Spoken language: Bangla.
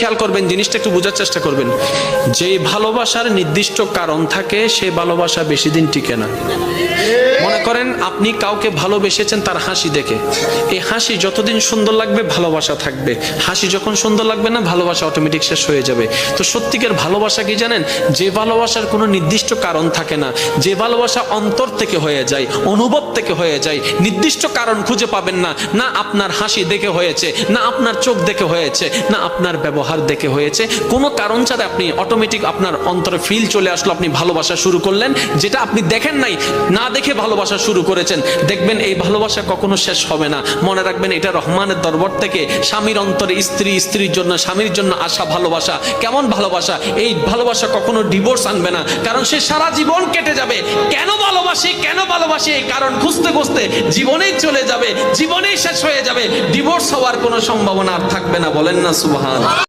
খেয়াল করবেন, জিনিসটা একটু বোঝার চেষ্টা করবেন। যে ভালোবাসার নির্দিষ্ট কারণ থাকে সে ভালোবাসা বেশি দিন টিকে না। মনে করেন আপনি কাউকে ভালোবেসেছেন তার হাসি দেখে, এই হাসি যতদিন সুন্দর লাগবে ভালোবাসা থাকবে, হাসি যখন সুন্দর লাগবে না ভালোবাসা অটোমেটিক শেষ হয়ে যাবে। তো সত্যিকার ভালোবাসা কি জানেন? যে ভালোবাসার কোনো নির্দিষ্ট কারণ থাকে না, যে ভালোবাসা অন্তর থেকে হয়ে যায়, অনুভব থেকে হয়ে যায়, নির্দিষ্ট কারণ খুঁজে পাবেন না, না আপনার হাসি দেখে হয়েছে, না আপনার চোখ দেখে হয়েছে, না আপনার ব্যবহার দেখে হয়েছে, কোনো কারণ ছাড়া আপনি অটোমেটিক আপনার অন্তরে ফিল চলে আসলো, আপনি ভালোবাসা শুরু করলেন, যেটা আপনি দেখেন নাই, না দেখে ভালোবাসা শুরু করেছেন। দেখবেন এই ভালোবাসা কখনো শেষ হবে না। মনে রাখবেন এটা রহমানের দরবার থেকে স্বামীর অন্তরে স্ত্রী, স্ত্রীর জন্য স্বামীর জন্য আসা ভালোবাসা। কেমন ভালোবাসা? এই ভালোবাসা কখনো ডিভোর্স আনবে না, কারণ সে সারা জীবন কেটে যাবে কেন ভালোবাসি কেন ভালোবাসি এই কারণ খুঁজতে খুঁজতে জীবনেই চলে যাবে, জীবনেই শেষ হয়ে যাবে, ডিভোর্স হওয়ার কোনো সম্ভাবনা আর থাকবে না। বলেন না সুবহানাল্লাহ।